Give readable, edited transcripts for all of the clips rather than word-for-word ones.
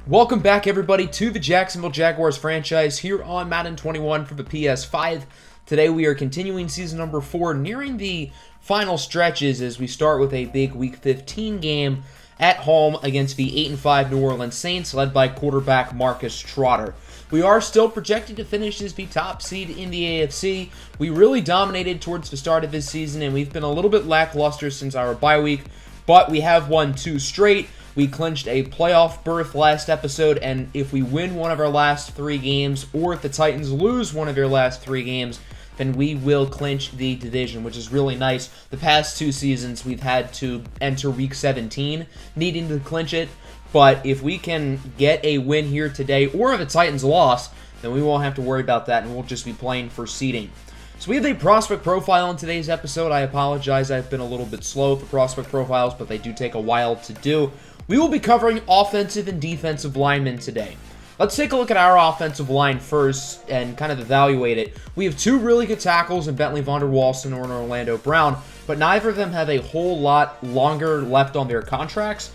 Welcome back, everybody, to the Jacksonville Jaguars franchise here on Madden 21 for the PS5. Today we are continuing season number 4, nearing the final stretches as we start with a big Week 15 game at home against the 8-5 New Orleans Saints, led by quarterback Marcus Trotter. We are still projected to finish as the top seed in the AFC. We really dominated towards the start of this season, and we've been a little bit lackluster since our bye week, but we have won 2 straight. We clinched a playoff berth last episode, and if we win one of our last 3 games, or if the Titans lose one of their last 3 games, then we will clinch the division, which is really nice. The past 2 seasons, we've had to enter Week 17 needing to clinch it, but if we can get a win here today, or if the Titans lost, then we won't have to worry about that, and we'll just be playing for seeding. So we have a prospect profile in today's episode. I apologize, I've been a little bit slow with the prospect profiles, but they do take a while to do. We will be covering offensive and defensive linemen today. Let's take a look at our offensive line first and kind of evaluate it. We have 2 really good tackles in Bentley Vander Walson and Orlando Brown, but neither of them have a whole lot longer left on their contracts.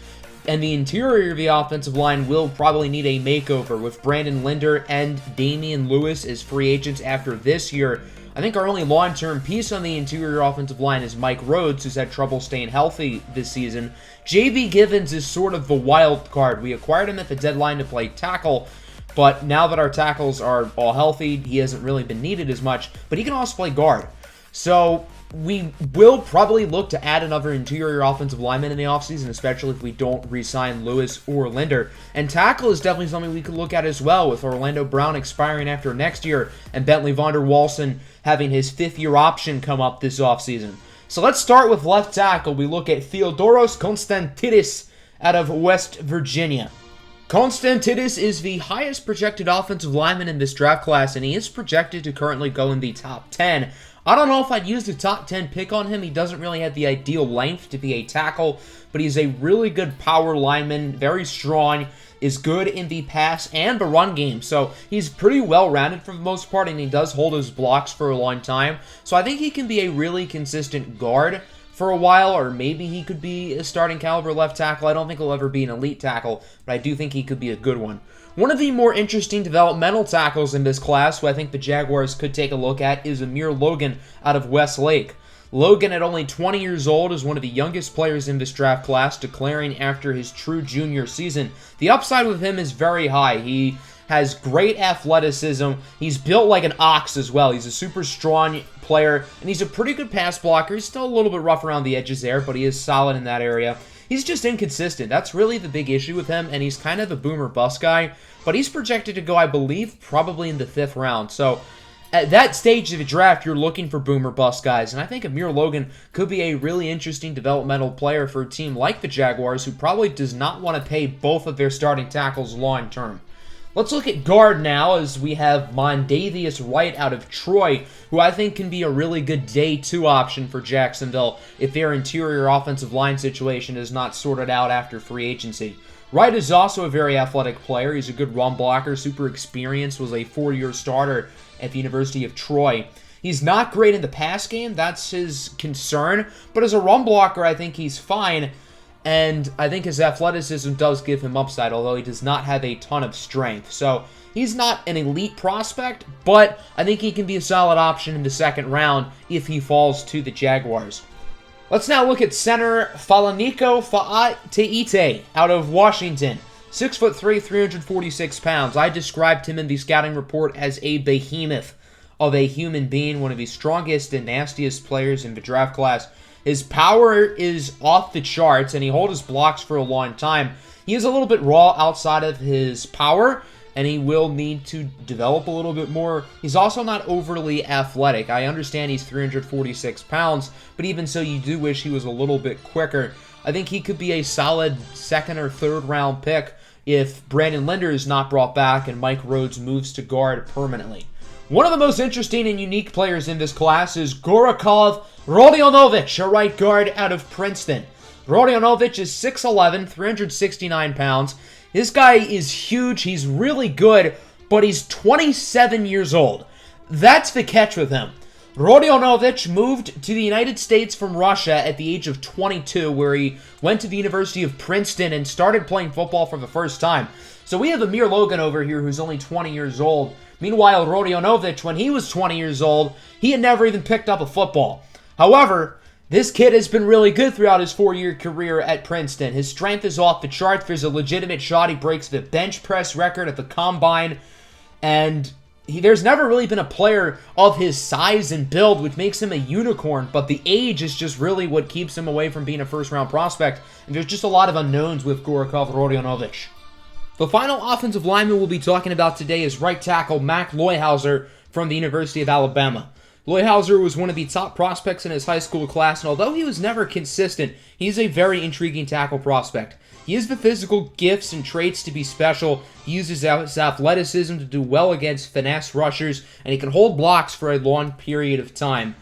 And the interior of the offensive line will probably need a makeover with Brandon Linder and Damian Lewis as free agents after this year. I think our only long-term piece on the interior offensive line is Mike Rhodes, who's had trouble staying healthy this season. J.B. Givens is sort of the wild card. We acquired him at the deadline to play tackle, but now that our tackles are all healthy, he hasn't really been needed as much, but he can also play guard. So we will probably look to add another interior offensive lineman in the offseason, especially if we don't re-sign Lewis or Linder. And tackle is definitely something we could look at as well, with Orlando Brown expiring after next year and Bentley Vander Walson having his 5th-year option come up this offseason. So let's start with left tackle. We look at Theodoros Konstantidis out of West Virginia. Konstantidis is the highest projected offensive lineman in this draft class, and he is projected to currently go in the top 10. I don't know if I'd use the top 10 pick on him. He doesn't really have the ideal length to be a tackle, but he's a really good power lineman, very strong, is good in the pass and the run game. So he's pretty well-rounded for the most part, and he does hold his blocks for a long time. So I think he can be a really consistent guard for a while, or maybe he could be a starting caliber left tackle. I don't think he'll ever be an elite tackle, but I do think he could be a good one. One of the more interesting developmental tackles in this class, who I think the Jaguars could take a look at, is Amir Logan out of Westlake. Logan, at only 20 years old, is one of the youngest players in this draft class, declaring after his true junior season. The upside with him is very high. He has great athleticism. He's built like an ox as well. He's a super strong player, and he's a pretty good pass blocker. He's still a little bit rough around the edges there, but he is solid in that area. He's just inconsistent. That's really the big issue with him, and he's kind of a boomer bust guy, but he's projected to go, I believe, probably in the 5th round. So at that stage of the draft, you're looking for boomer bust guys, and I think Amir Logan could be a really interesting developmental player for a team like the Jaguars, who probably does not want to pay both of their starting tackles long term. Let's look at guard now, as we have Mondavius Wright out of Troy, who I think can be a really good day 2 option for Jacksonville if their interior offensive line situation is not sorted out after free agency. Wright is also a very athletic player. He's a good run blocker, super experienced, was a 4-year starter at the University of Troy. He's not great in the pass game, that's his concern, but as a run blocker, I think he's fine. And I think his athleticism does give him upside, although he does not have a ton of strength. So he's not an elite prospect, but I think he can be a solid option in the 2nd round if he falls to the Jaguars. Let's now look at center Falaniko Fa'ateite out of Washington. 6'3", 346 pounds. I described him in the scouting report as a behemoth of a human being, one of the strongest and nastiest players in the draft class. His power is off the charts, and he holds his blocks for a long time. He is a little bit raw outside of his power, and he will need to develop a little bit more. He's also not overly athletic. I understand he's 346 pounds, but even so, you do wish he was a little bit quicker. I think he could be a solid 2nd or 3rd round pick if Brandon Linder is not brought back and Mike Rhodes moves to guard permanently. One of the most interesting and unique players in this class is Gorakov Rodionovic, a right guard out of Princeton. Rodionovic is 6'11", 369 pounds. This guy is huge, he's really good, but he's 27 years old. That's the catch with him. Rodionovic moved to the United States from Russia at the age of 22, where he went to the University of Princeton and started playing football for the first time. So we have Amir Logan over here who's only 20 years old. Meanwhile, Rodionovic, when he was 20 years old, he had never even picked up a football. However, this kid has been really good throughout his 4-year career at Princeton. His strength is off the charts. There's a legitimate shot. He breaks the bench press record at the combine. And there's never really been a player of his size and build, which makes him a unicorn. But the age is just really what keeps him away from being a first-round prospect. And there's just a lot of unknowns with Gorakov Rodionovic. The final offensive lineman we'll be talking about today is right tackle Mac Loyhauser from the University of Alabama. Loyhauser was one of the top prospects in his high school class, and although he was never consistent, he's a very intriguing tackle prospect. He has the physical gifts and traits to be special. He uses his athleticism to do well against finesse rushers, and he can hold blocks for a long period of time.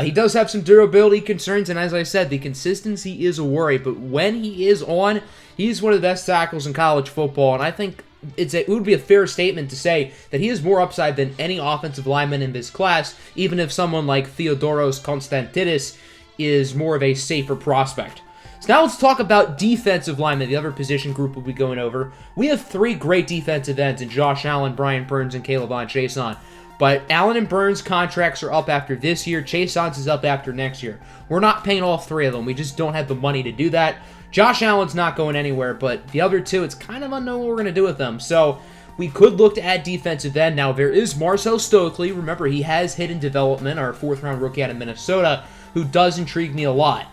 He does have some durability concerns, and as I said, the consistency is a worry, but when he is on, he's one of the best tackles in college football, and I think it would be a fair statement to say that he has more upside than any offensive lineman in this class, even if someone like Theodoros Konstantidis is more of a safer prospect. So now let's talk about defensive linemen, the other position group we'll be going over. We have 3 great defensive ends in Josh Allen, Brian Burns, and Kayvon Chaisson. But Allen and Burns' contracts are up after this year. Chaisson's is up after next year. We're not paying all 3 of them. We just don't have the money to do that. Josh Allen's not going anywhere, but the other 2, it's kind of unknown what we're going to do with them. So we could look to add defensive end. Now, there is Marcel Stokely. Remember, he has hit in development, our 4th-round rookie out of Minnesota, who does intrigue me a lot.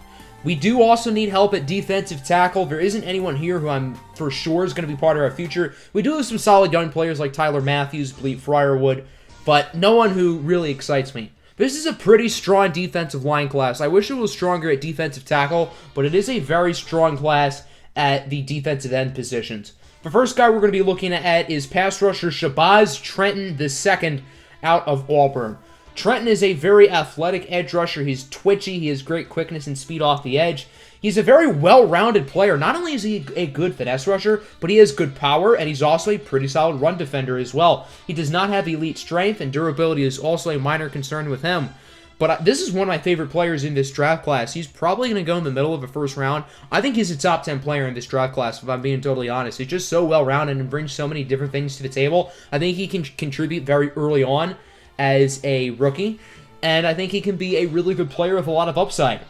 We do also need help at defensive tackle. There isn't anyone here who I'm for sure is going to be part of our future. We do have some solid young players like Tyler Matthews, Bleep Fryerwood, but no one who really excites me. This is a pretty strong defensive line class. I wish it was stronger at defensive tackle, but it is a very strong class at the defensive end positions. The first guy we're going to be looking at is pass rusher Shabazz Trenton II out of Auburn. Trenton is a very athletic edge rusher. He's twitchy. He has great quickness and speed off the edge. He's a very well-rounded player. Not only is he a good finesse rusher, but he has good power, and he's also a pretty solid run defender as well. He does not have elite strength, and durability is also a minor concern with him. But this is one of my favorite players in this draft class. He's probably going to go in the middle of the first round. I think he's a top 10 player in this draft class, if I'm being totally honest. He's just so well-rounded and brings so many different things to the table. I think he can contribute very early on as a rookie, and I think he can be a really good player with a lot of upside.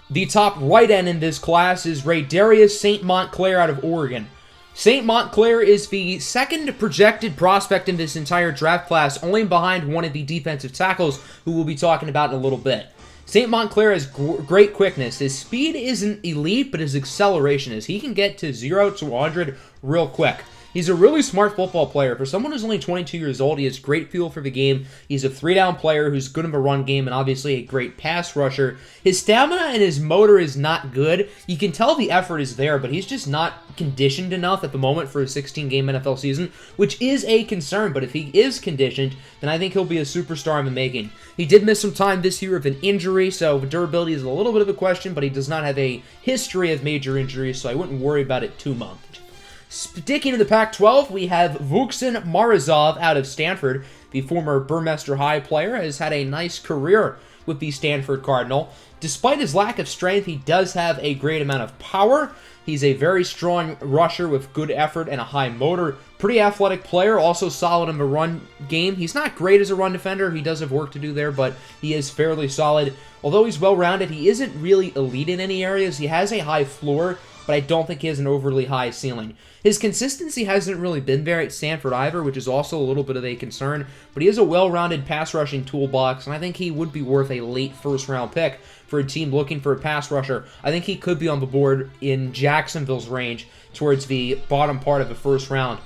The top right end in this class is Raydarius St. Montclair out of Oregon. St. Montclair is the second projected prospect in this entire draft class, only behind one of the defensive tackles who we'll be talking about in a little bit. St. Montclair has great quickness. His speed isn't elite, but his acceleration is. He can get to 0 to 100 real quick. He's a really smart football player. For someone who's only 22 years old, he has great feel for the game. He's a 3-down player who's good in the run game and obviously a great pass rusher. His stamina and his motor is not good. You can tell the effort is there, but he's just not conditioned enough at the moment for a 16-game NFL season, which is a concern. But if he is conditioned, then I think he'll be a superstar in the making. He did miss some time this year with an injury, so the durability is a little bit of a question, but he does not have a history of major injuries, so I wouldn't worry about it too much. Sticking to the Pac-12, we have Vuksin Marazov out of Stanford. The former Burmester High player has had a nice career with the Stanford Cardinal. Despite his lack of strength, he does have a great amount of power. He's a very strong rusher with good effort and a high motor. Pretty athletic player, also solid in the run game. He's not great as a run defender. He does have work to do there, but he is fairly solid. Although he's well-rounded, he isn't really elite in any areas. He has a high floor, but I don't think he has an overly high ceiling. His consistency hasn't really been there at Stanford either, which is also a little bit of a concern, but he has a well-rounded pass-rushing toolbox, and I think he would be worth a late first-round pick for a team looking for a pass rusher. I think he could be on the board in Jacksonville's range towards the bottom part of the first round.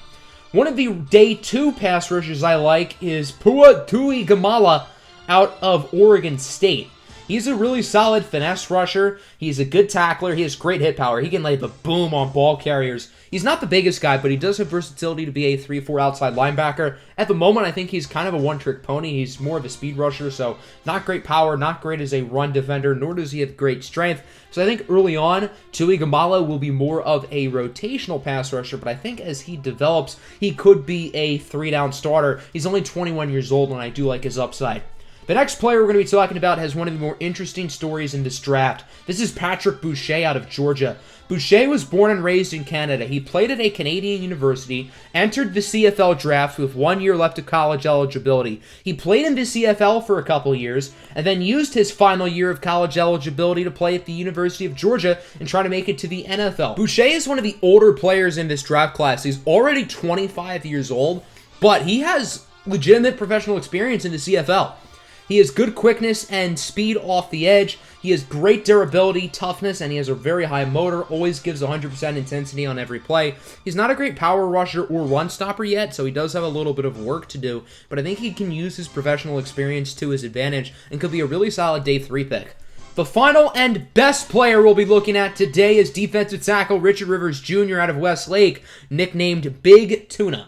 One of the day 2 pass rushers I like is Pua Tuigamala out of Oregon State. He's a really solid finesse rusher. He's a good tackler. He has great hit power. He can lay the boom on ball carriers. He's not the biggest guy, but he does have versatility to be a 3-4 outside linebacker. At the moment, I think he's kind of a one-trick pony. He's more of a speed rusher, so not great power, not great as a run defender, nor does he have great strength. So I think early on, Tuigamala will be more of a rotational pass rusher, but I think as he develops, he could be a 3-down starter. He's only 21 years old, and I do like his upside. The next player we're going to be talking about has one of the more interesting stories in this draft. This is Patrick Boucher out of Georgia. Boucher was born and raised in Canada. He played at a Canadian university, entered the CFL draft with 1 year left of college eligibility. He played in the CFL for a couple years, and then used his final year of college eligibility to play at the University of Georgia and try to make it to the NFL. Boucher is one of the older players in this draft class. He's already 25 years old, but he has legitimate professional experience in the CFL. He has good quickness and speed off the edge. He has great durability, toughness, and he has a very high motor. Always gives 100% intensity on every play. He's not a great power rusher or run stopper yet, so he does have a little bit of work to do. But I think he can use his professional experience to his advantage and could be a really solid day 3 pick. The final and best player we'll be looking at today is defensive tackle Richard Rivers Jr. out of Westlake, nicknamed Big Tuna.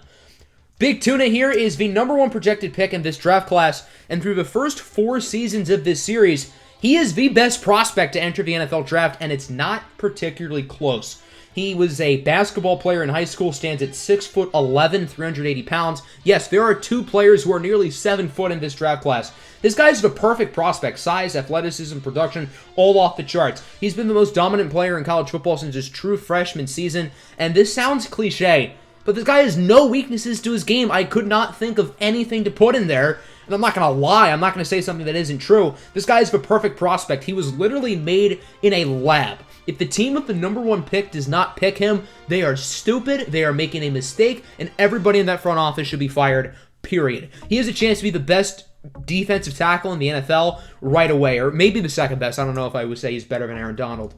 Big Tuna here is the #1 projected pick in this draft class, and through the first 4 seasons of this series, he is the best prospect to enter the NFL draft, and it's not particularly close. He was a basketball player in high school, stands at 6'11", 380 pounds. Yes, there are 2 players who are nearly 7 foot in this draft class. This guy's the perfect prospect. Size, athleticism, production, all off the charts. He's been the most dominant player in college football since his true freshman season, and this sounds cliche, but this guy has no weaknesses to his game. I could not think of anything to put in there. And I'm not going to lie. I'm not going to say something that isn't true. This guy is the perfect prospect. He was literally made in a lab. If the team with the #1 pick does not pick him, they are stupid, they are making a mistake, and everybody in that front office should be fired, period. He has a chance to be the best defensive tackle in the NFL right away, or maybe the second best. I don't know if I would say he's better than Aaron Donald.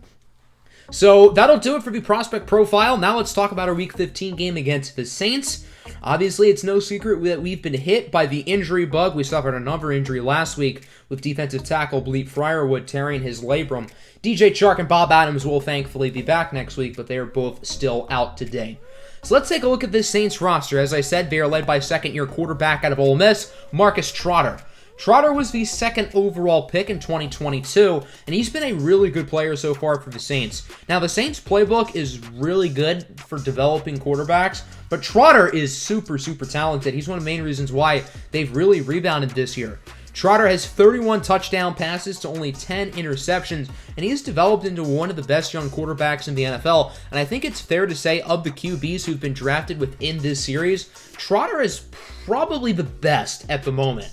So that'll do it for the prospect profile. Now let's talk about our Week 15 game against the Saints. Obviously, it's no secret that we've been hit by the injury bug. We suffered another injury last week with defensive tackle Bleep Fryerwood tearing his labrum. DJ Chark and Bob Adams will thankfully be back next week, but they are both still out today. So let's take a look at this Saints roster. As I said, they are led by second-year quarterback out of Ole Miss, Marcus Trotter. Trotter was the 2nd overall pick in 2022, and he's been a really good player so far for the Saints. Now, the Saints playbook is really good for developing quarterbacks, but Trotter is super, super talented. He's one of the main reasons why they've really rebounded this year. Trotter has 31 touchdown passes to only 10 interceptions, and he's developed into one of the best young quarterbacks in the NFL. And I think it's fair to say, of the QBs who've been drafted within this series, Trotter is probably the best at the moment.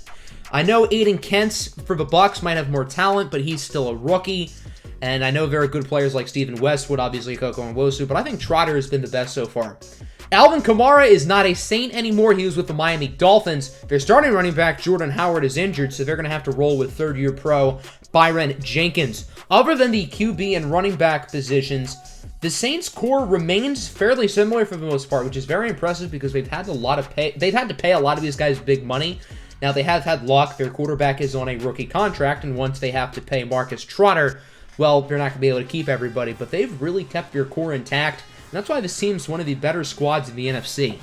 I know Aiden Kentz for the Bucs might have more talent, but he's still a rookie. And I know very good players like Stephen Westwood, obviously Koko Nwosu, but I think Trotter has been the best so far. Alvin Kamara is not a Saint anymore. He was with the Miami Dolphins. Their starting running back, Jordan Howard, is injured, so they're going to have to roll with third-year pro Byron Jenkins. Other than the QB and running back positions, the Saints core remains fairly similar for the most part, which is very impressive because they've had to pay a lot of these guys big money. Now, they have had luck. Their quarterback is on a rookie contract, and once they have to pay Marcus Trotter, well, they're not going to be able to keep everybody, but they've really kept their core intact, and that's why this team's one of the better squads in the NFC.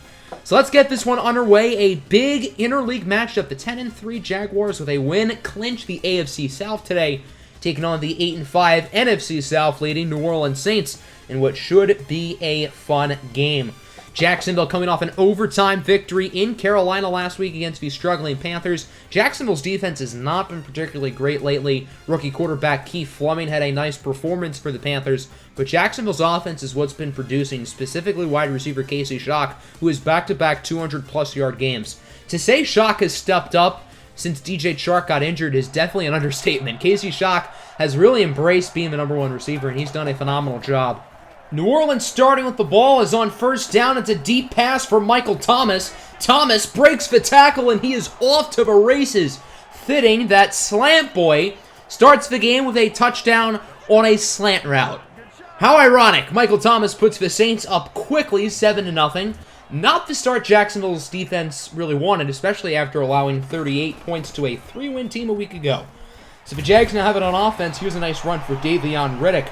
So let's get this one underway. A big interleague matchup. The 10-3 Jaguars with a win clinch the AFC South today, taking on the 8-5 NFC South leading New Orleans Saints in what should be a fun game. Jacksonville coming off an overtime victory in Carolina last week against the struggling Panthers. Jacksonville's defense has not been particularly great lately. Rookie quarterback Keith Fleming had a nice performance for the Panthers, but Jacksonville's offense is what's been producing, specifically wide receiver Casey Shock, who is back-to-back 200-plus yard games. To say Shock has stepped up since DJ Chark got injured is definitely an understatement. Casey Shock has really embraced being the #1 receiver, and he's done a phenomenal job. New Orleans starting with the ball is on first down. It's a deep pass for Michael Thomas. Thomas breaks the tackle, and he is off to the races. Fitting that Slant Boy starts the game with a touchdown on a slant route. How ironic. Michael Thomas puts the Saints up quickly, 7-0. Not the start Jacksonville's defense really wanted, especially after allowing 38 points to a 3-win team a week ago. So the Jags now have it on offense. Here's a nice run for Davion Riddick.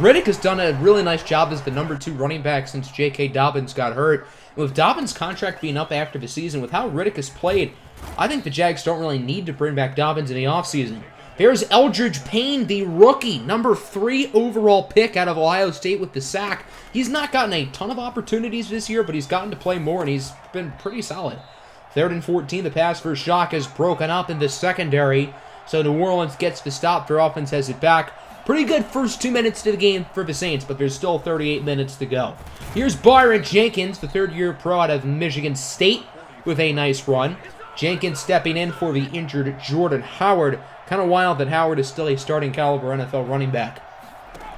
Riddick has done a really nice job as the #2 running back since J.K. Dobbins got hurt. With Dobbins' contract being up after the season, with how Riddick has played, I think the Jags don't really need to bring back Dobbins in the offseason. There's Eldridge Payne, the rookie, #3 overall pick out of Ohio State with the sack. He's not gotten a ton of opportunities this year, but he's gotten to play more, and he's been pretty solid. 3rd and 14, the pass for Shock is broken up in the secondary. So New Orleans gets the stop. Their offense has it back. Pretty good first 2 minutes to the game for the Saints, but there's still 38 minutes to go. Here's Byron Jenkins, the third-year pro out of Michigan State, with a nice run. Jenkins stepping in for the injured Jordan Howard. Kind of wild that Howard is still a starting caliber NFL running back.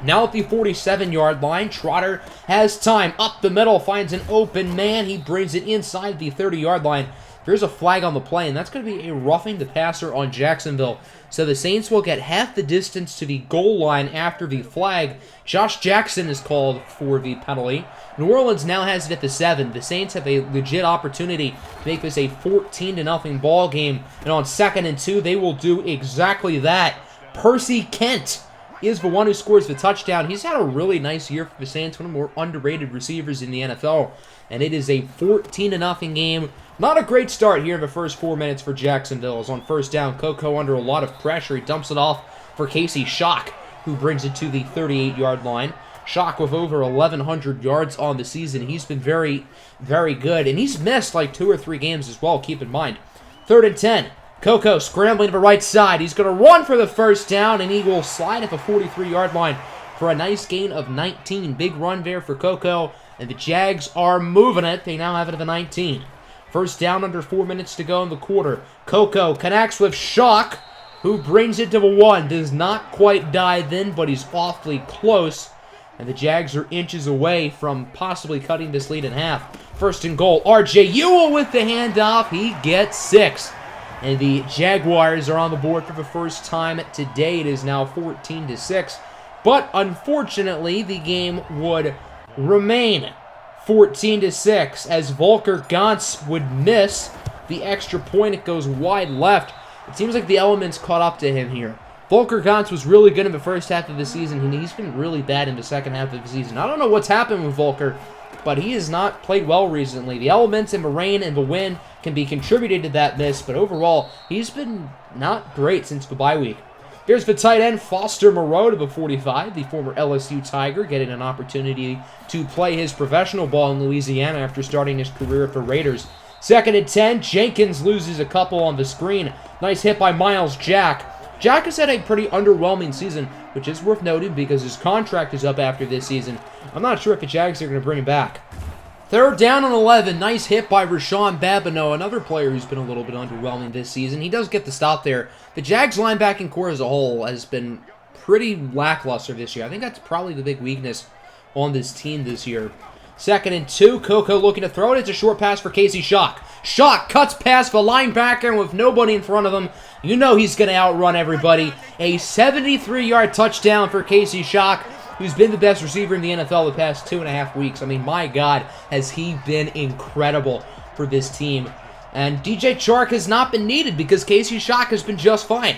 Now at the 47-yard line, Trotter has time. Up the middle, finds an open man. He brings it inside the 30-yard line. There's a flag on the play, and that's going to be a roughing the passer on Jacksonville. So the Saints will get half the distance to the goal line after the flag. Josh Jackson is called for the penalty. New Orleans now has it at the 7. The Saints have a legit opportunity to make this a 14-0 ball game. And on 2nd and 2, they will do exactly that. Percy Kent is the one who scores the touchdown. He's had a really nice year for the Saints, one of the more underrated receivers in the NFL. And it is a 14-0 game. Not a great start here in the first 4 minutes for Jacksonville. As on first down, Coco under a lot of pressure. He dumps it off for Casey Shock, who brings it to the 38-yard line. Shock with over 1,100 yards on the season. He's been very, very good. And he's missed like 2 or 3 games as well, keep in mind. 3rd and 10. Coco scrambling to the right side. He's going to run for the first down, and he will slide at the 43-yard line for a nice gain of 19. Big run there for Coco, and the Jags are moving it. They now have it at the 19. First down, under 4 minutes to go in the quarter. Coco connects with Shock, who brings it to the 1. Does not quite dive in, but he's awfully close. And the Jags are inches away from possibly cutting this lead in half. 1st and goal. R.J. Ewell with the handoff. He gets 6. And the Jaguars are on the board for the first time today. It is now 14-6. But unfortunately, the game would remain 14-6 as Volker Gantz would miss the extra point. It goes wide left. It seems like the elements caught up to him here. Volker Gantz was really good in the first half of the season, and he's been really bad in the second half of the season. I don't know what's happened with Volker, but he has not played well recently. The elements and the rain and the wind can be contributed to that miss, but overall, he's been not great since the bye week. Here's the tight end, Foster Moreau to the 45, the former LSU Tiger, getting an opportunity to play his professional ball in Louisiana after starting his career at the Raiders. 2nd and 10, Jenkins loses a couple on the screen. Nice hit by Miles Jack. Jack has had a pretty underwhelming season, which is worth noting because his contract is up after this season. I'm not sure if the Jags are going to bring him back. 3rd down and 11. Nice hit by Rashawn Babineau, another player who's been a little bit underwhelming this season. He does get the stop there. The Jags linebacking core as a whole has been pretty lackluster this year. I think that's probably the big weakness on this team this year. 2nd and 2. Coco looking to throw it. It's a short pass for Casey Shock. Shock cuts past the linebacker, and with nobody in front of him, you know he's going to outrun everybody. A 73-yard touchdown for Casey Shock, who's been the best receiver in the NFL the past 2.5 weeks. I mean, my God, has he been incredible for this team. And DJ Chark has not been needed because Casey Shock has been just fine.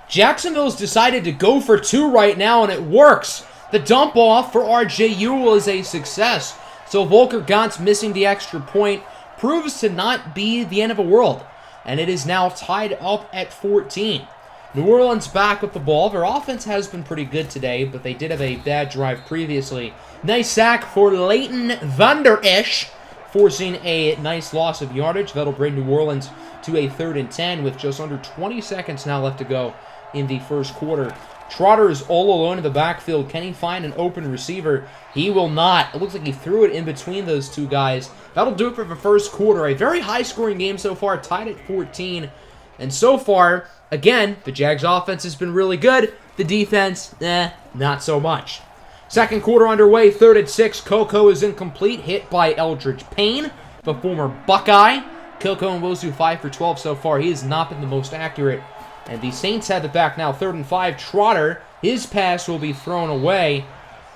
Jacksonville's decided to go for 2 right now, and it works. The dump off for R.J. Ewell is a success. So Volker Gantz missing the extra point proves to not be the end of the world. And it is now tied up at 14. New Orleans back with the ball. Their offense has been pretty good today, but they did have a bad drive previously. Nice sack for Leighton Vander Esch, forcing a nice loss of yardage. That'll bring New Orleans to a 3rd and 10 with just under 20 seconds now left to go in the first quarter. Trotter is all alone in the backfield. Can he find an open receiver? He will not. It looks like he threw it in between those two guys. That'll do it for the first quarter. A very high-scoring game so far, tied at 14. And so far, again, the Jags' offense has been really good. The defense, not so much. Second quarter underway, 3rd and 6. Coco is incomplete, hit by Eldridge Payne, the former Buckeye. Coco and Wozu 5 for 12 so far. He has not been the most accurate. And the Saints have it back now, 3rd and 5. Trotter, his pass will be thrown away.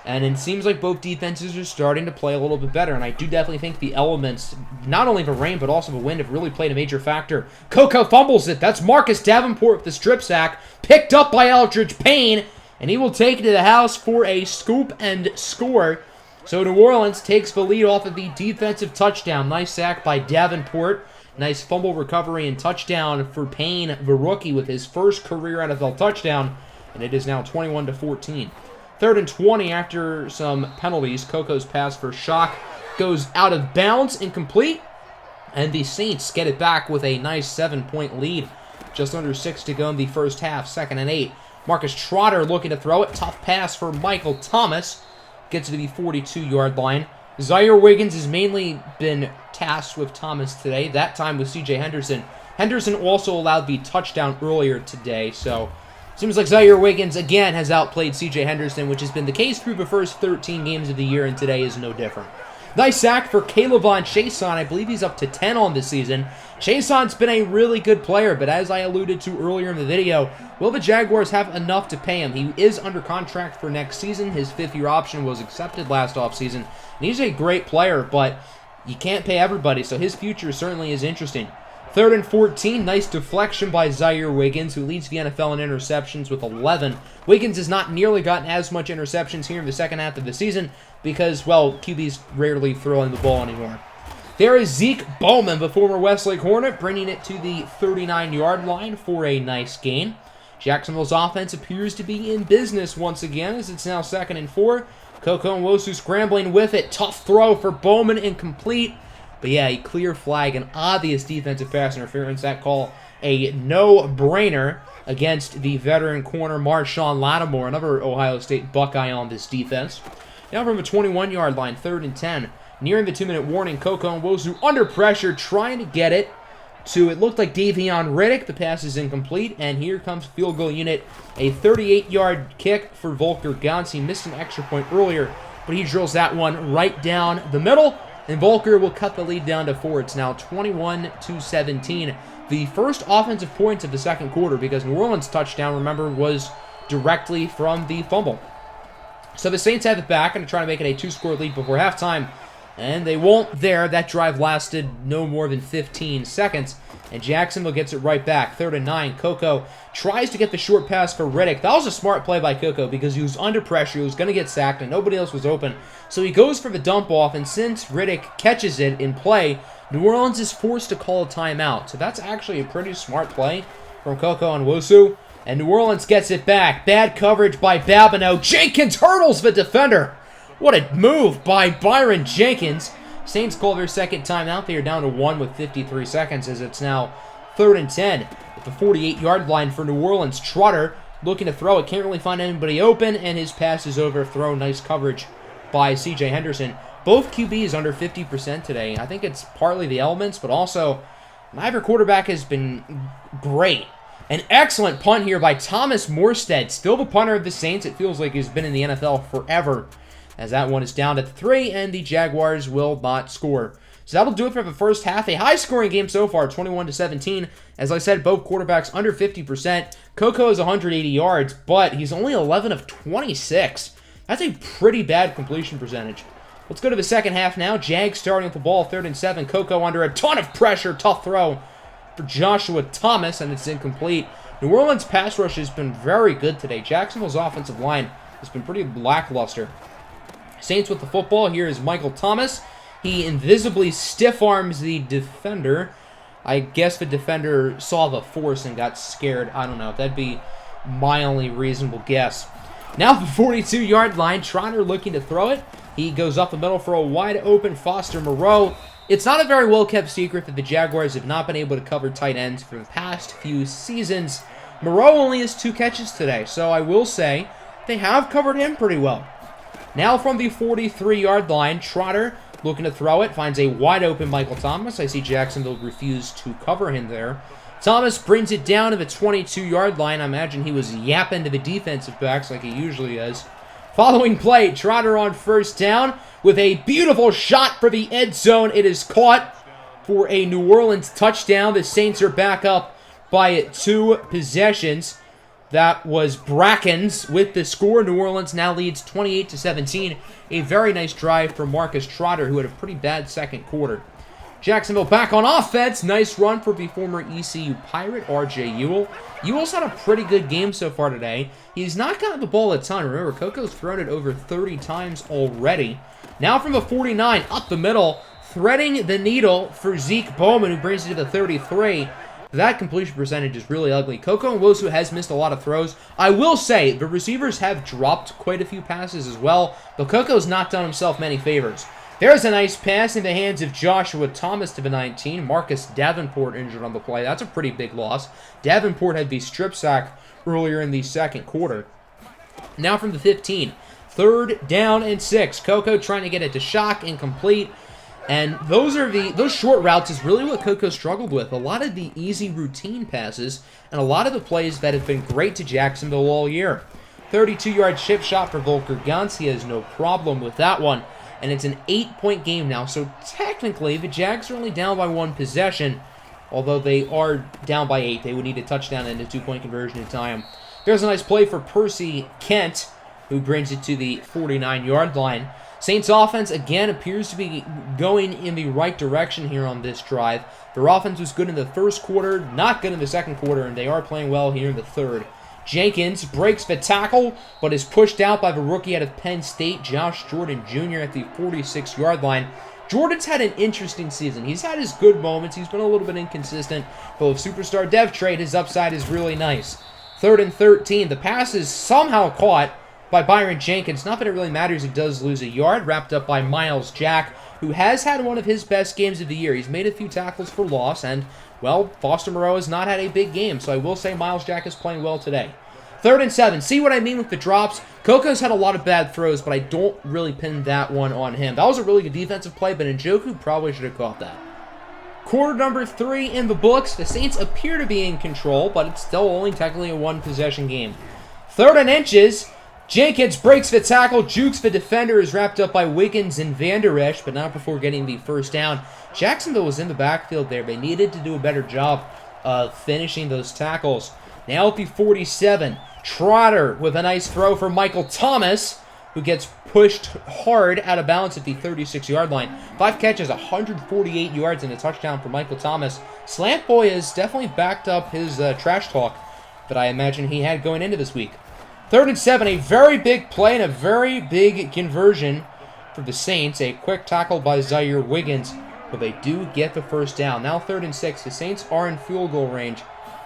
And it seems like both defenses are starting to play a little bit better. And I do definitely think the elements, not only the rain, but also the wind, have really played a major factor. Coco fumbles it. That's Marcus Davenport with the strip sack. Picked up by Eldridge Payne. And he will take it to the house for a scoop and score. So New Orleans takes the lead off of the defensive touchdown. Nice sack by Davenport. Nice fumble recovery and touchdown for Payne, the rookie, with his first career NFL touchdown. And it is now 21-14. 3rd and 20 after some penalties. Coco's pass for Shock goes out of bounds, incomplete. And the Saints get it back with a nice 7-point lead. Just under 6 to go in the first half. 2nd and 8. Marcus Trotter looking to throw it. Tough pass for Michael Thomas. Gets to the 42-yard line. Zaire Wiggins has mainly been tasked with Thomas today. That time with C.J. Henderson. Henderson also allowed the touchdown earlier today. So, seems like Zaire Wiggins again has outplayed C.J. Henderson, which has been the case through the first 13 games of the year, and today is no different. Nice sack for Calebon Chason. I believe he's up to 10 on this season. Chason's been a really good player, but as I alluded to earlier in the video, will the Jaguars have enough to pay him? He is under contract for next season. His 5th-year option was accepted last offseason. And he's a great player, but you can't pay everybody, so his future certainly is interesting. 3rd and 14, nice deflection by Zaire Wiggins, who leads the NFL in interceptions with 11. Wiggins has not nearly gotten as much interceptions here in the second half of the season because, well, QBs rarely throw in the ball anymore. There is Zeke Bowman, the former Westlake Hornet, bringing it to the 39-yard line for a nice gain. Jacksonville's offense appears to be in business once again as it's now 2nd and 4. Koko Nwosu scrambling with it. Tough throw for Bowman, incomplete. But yeah, a clear flag, an obvious defensive pass interference. That call a no-brainer against the veteran corner Marshawn Lattimore, another Ohio State Buckeye on this defense. Now from the 21-yard line, 3rd and 10. Nearing the 2-minute warning, Koko Nwosu under pressure, trying to get it to, it looked like Davion Riddick. The pass is incomplete, and here comes field goal unit. A 38-yard kick for Volker Gans. He missed an extra point earlier, but he drills that one right down the middle. And Volker will cut the lead down to 4. It's now 21-17. The first offensive points of the second quarter, because New Orleans' touchdown, remember, was directly from the fumble. So the Saints have it back and are trying to make it a 2-score lead before halftime. And they won't there. That drive lasted no more than 15 seconds. And Jacksonville gets it right back. 3rd and 9. Koko tries to get the short pass for Riddick. That was a smart play by Koko because he was under pressure. He was going to get sacked and nobody else was open. So he goes for the dump off. And since Riddick catches it in play, New Orleans is forced to call a timeout. So that's actually a pretty smart play from Koko Nwosu. And New Orleans gets it back. Bad coverage by Babineau. Jenkins hurdles the defender. What a move by Byron Jenkins. Saints call their second timeout. They are down to 1 with 53 seconds as it's now 3rd and 10 at the 48-yard line for New Orleans. Trotter looking to throw it. Can't really find anybody open, and his pass is overthrown. Nice coverage by C.J. Henderson. Both QBs under 50% today. I think it's partly the elements, but also neither quarterback has been great. An excellent punt here by Thomas Morstead. Still the punter of the Saints. It feels like he's been in the NFL forever, as that one is down to 3, and the Jaguars will not score. So that'll do it for the first half. A high-scoring game so far, 21-17. As I said, both quarterbacks under 50%. Koko is 180 yards, but he's only 11 of 26. That's a pretty bad completion percentage. Let's go to the second half now. Jags starting with the ball, 3rd and 7. Koko under a ton of pressure. Tough throw for Joshua Thomas, and it's incomplete. New Orleans' pass rush has been very good today. Jacksonville's offensive line has been pretty lackluster. Saints with the football. Here is Michael Thomas. He invisibly stiff arms the defender. I guess the defender saw the force and got scared. I don't know. That'd be my only reasonable guess. Now the 42-yard line. Trotter looking to throw it. He goes up the middle for a wide open Foster Moreau. It's not a very well-kept secret that the Jaguars have not been able to cover tight ends for the past few seasons. Moreau only has 2 catches today, so I will say they have covered him pretty well. Now from the 43-yard line, Trotter looking to throw it, finds a wide-open Michael Thomas. I see Jacksonville refuse to cover him there. Thomas brings it down to the 22-yard line. I imagine he was yapping to the defensive backs like he usually is. Following play, Trotter on first down with a beautiful shot for the end zone. It is caught for a New Orleans touchdown. The Saints are back up by 2 possessions. That was Brackens with the score. New Orleans now leads 28-17. A very nice drive from Marcus Trotter, who had a pretty bad second quarter. Jacksonville back on offense. Nice run for the former ECU Pirate, R.J. Ewell. Ewell's had a pretty good game so far today. He's not gotten the ball a ton. Remember, Koko's thrown it over 30 times already. Now from the 49, up the middle, threading the needle for Zeke Bowman, who brings it to the 33. That completion percentage is really ugly. Koko Nwosu has missed a lot of throws. I will say, the receivers have dropped quite a few passes as well, but Koko's not done himself many favors. There's a nice pass in the hands of Joshua Thomas to the 19. Marcus Davenport injured on the play. That's a pretty big loss. Davenport had the strip sack earlier in the second quarter. Now from the 15. 3rd down and 6. Coco trying to get it to Shock, incomplete. And those short routes is really what Coco struggled with. A lot of the easy routine passes and a lot of the plays that have been great to Jacksonville all year. 32-yard chip shot for Volker Gantz. He has no problem with that one. And it's an 8-point game now. So technically, the Jags are only down by 1 possession. Although they are down by 8. They would need a touchdown and a 2-point conversion in time. There's a nice play for Percy Kent, who brings it to the 49-yard line. Saints offense, again, appears to be going in the right direction here on this drive. Their offense was good in the first quarter, not good in the second quarter, and they are playing well here in the third. Jenkins breaks the tackle, but is pushed out by the rookie out of Penn State, Josh Jordan Jr. at the 46-yard line. Jordan's had an interesting season. He's had his good moments. He's been a little bit inconsistent, but with superstar dev trade, his upside is really nice. 3rd and 13. The pass is somehow caught by Byron Jenkins. Not that it really matters. He does lose a yard, wrapped up by Miles Jack, who has had one of his best games of the year. He's made a few tackles for loss, and, well, Foster Moreau has not had a big game, so I will say Miles Jack is playing well today. 3rd and 7. See what I mean with the drops? Coco's had a lot of bad throws, but I don't really pin that one on him. That was a really good defensive play, but Njoku probably should have caught that. Quarter number 3 in the books. The Saints appear to be in control, but it's still only technically a 1-possession game. 3rd and inches. Jenkins breaks the tackle, jukes the defender, is wrapped up by Wiggins and Van Der Esch, but not before getting the first down. Jacksonville was in the backfield there. They needed to do a better job of finishing those tackles. Now at the 47, Trotter with a nice throw for Michael Thomas, who gets pushed hard out of bounds at the 36-yard line. 5 catches, 148 yards, and a touchdown for Michael Thomas. Slant Boy has definitely backed up his trash talk that I imagine he had going into this week. 3rd and 7, a very big play and a very big conversion for the Saints. A quick tackle by Zaire Wiggins, but they do get the first down. Now 3rd and 6, the Saints are in field goal range.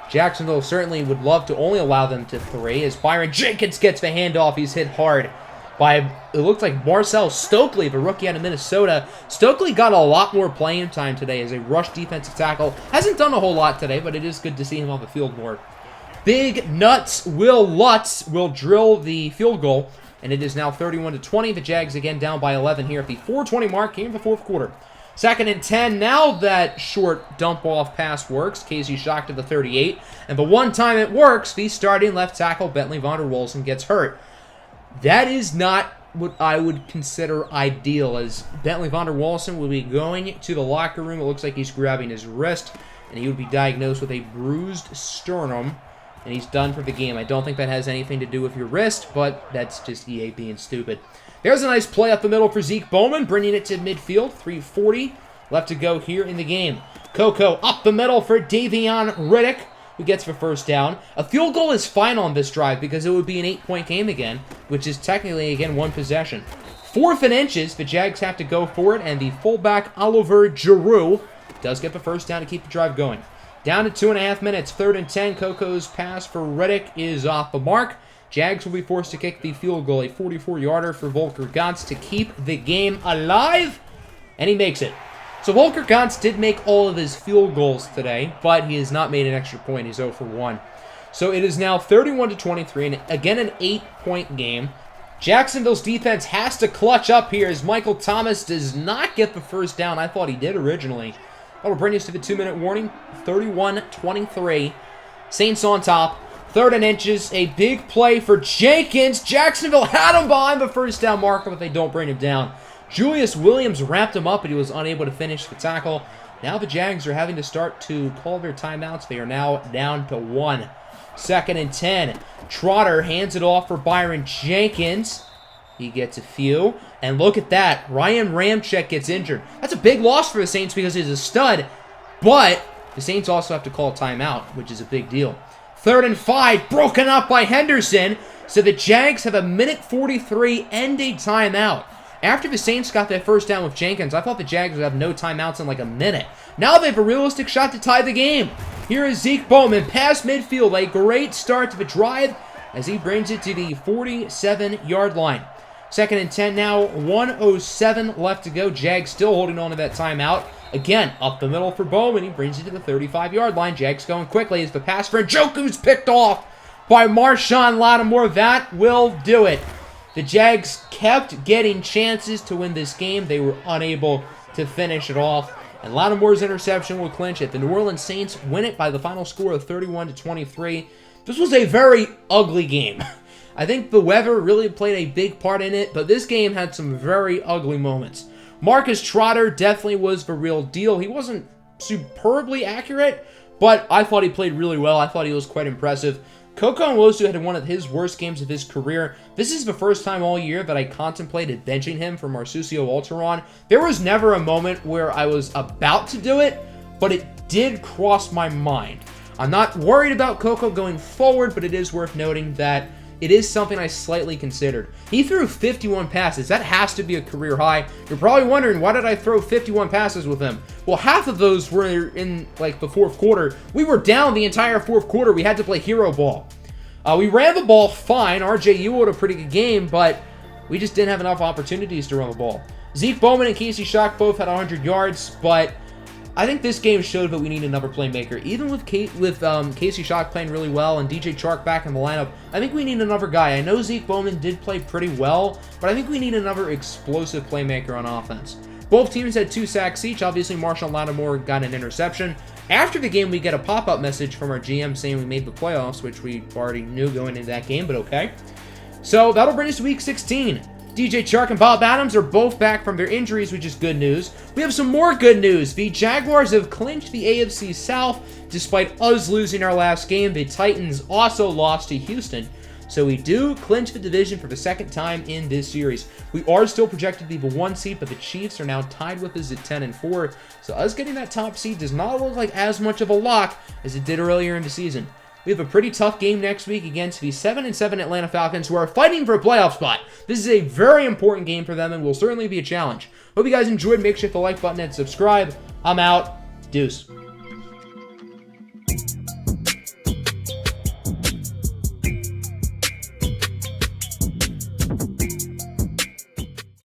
Jacksonville certainly would love to only allow them to 3 as Byron Jenkins gets the handoff. He's hit hard by, it looked like Marcel Stokely, the rookie out of Minnesota. Stokely got a lot more playing time today as a rush defensive tackle. Hasn't done a whole lot today, but it is good to see him on the field more. Big Nuts Will Lutz will drill the field goal, and it is now 31-20. The Jags again down by 11 here at the 4:20 mark here in the fourth quarter. 2nd and 10. Now that short dump-off pass works. Casey Shock to the 38. And the one time it works, the starting left tackle, Bentley Von Der Wolsen, gets hurt. That is not what I would consider ideal, as Bentley Von Der Wolsen will be going to the locker room. It looks like he's grabbing his wrist, and he would be diagnosed with a bruised sternum, and he's done for the game. I don't think that has anything to do with your wrist, but that's just EA being stupid. There's a nice play up the middle for Zeke Bowman, bringing it to midfield. 3:40 left to go here in the game. Coco up the middle for Davion Riddick, who gets the first down. A field goal is fine on this drive because it would be an 8-point game again, which is technically, again, 1 possession. 4th and inches, the Jags have to go for it, and the fullback Oliver Giroux does get the first down to keep the drive going. Down to 2.5 minutes, 3rd and 10. Coco's pass for Riddick is off the mark. Jags will be forced to kick the field goal, a 44-yarder for Volker Gantz to keep the game alive, and he makes it. So Volker Gantz did make all of his field goals today, but he has not made an extra point. He's 0 for 1. So it is now 31-23, and again an 8-point game. Jacksonville's defense has to clutch up here as Michael Thomas does not get the first down. I thought he did originally. That will bring us to the 2-minute warning. 31-23. Saints on top. 3rd and inches. A big play for Jenkins. Jacksonville had him behind the first down marker, but they don't bring him down. Julius Williams wrapped him up, but he was unable to finish the tackle. Now the Jags are having to start to call their timeouts. They are now down to 1. 2nd and 10. Trotter hands it off for Byron Jenkins. He gets a few. And look at that. Ryan Ramczyk gets injured. That's a big loss for the Saints because he's a stud. But the Saints also have to call a timeout, which is a big deal. 3rd and 5. Broken up by Henderson. So the Jags have a 1:43 and a timeout. After the Saints got their first down with Jenkins, I thought the Jags would have no timeouts in like a minute. Now they have a realistic shot to tie the game. Here is Zeke Bowman past midfield. A great start to the drive as he brings it to the 47-yard line. Second and 10 now, 1:07 left to go. Jags still holding on to that timeout. Again, up the middle for Bowman. He brings it to the 35-yard line. Jags going quickly as the pass for Njoku's picked off by Marshawn Lattimore. That will do it. The Jags kept getting chances to win this game. They were unable to finish it off. And Lattimore's interception will clinch it. The New Orleans Saints win it by the final score of 31-23. This was a very ugly game. I think the weather really played a big part in it, but this game had some very ugly moments. Marcus Trotter definitely was the real deal. He wasn't superbly accurate, but I thought he played really well. I thought he was quite impressive. Koko Nwosu had one of his worst games of his career. This is the first time all year that I contemplated benching him for Marsucio Alteron. There was never a moment where I was about to do it, but it did cross my mind. I'm not worried about Koko going forward, but it is worth noting that it is something I slightly considered. He threw 51 passes. That has to be a career high. You're probably wondering, why did I throw 51 passes with him? Well, half of those were in, like, the fourth quarter. We were down the entire fourth quarter. We had to play hero ball. We ran the ball fine. RJ Ewell had a pretty good game, but we just didn't have enough opportunities to run the ball. Zeke Bowman and Casey Shock both had 100 yards, but I think this game showed that we need another playmaker. Even with Casey Shock playing really well and DJ Chark back in the lineup, I think we need another guy. I know Zeke Bowman did play pretty well, but I think we need another explosive playmaker on offense. Both teams had 2 sacks each. Obviously, Marshawn Lattimore got an interception. After the game, we get a pop-up message from our GM saying we made the playoffs, which we already knew going into that game, but okay. So that'll bring us to Week 16. DJ Chark and Bob Adams are both back from their injuries, which is good news. We have some more good news. The Jaguars have clinched the AFC South despite us losing our last game. The Titans also lost to Houston. So we do clinch the division for the second time in this series. We are still projected to be the 1 seed, but the Chiefs are now tied with us at 10-4. So us getting that top seed does not look like as much of a lock as it did earlier in the season. We have a pretty tough game next week against the 7-7 Atlanta Falcons, who are fighting for a playoff spot. This is a very important game for them and will certainly be a challenge. Hope you guys enjoyed. Make sure to hit the like button and subscribe. I'm out. Deuce.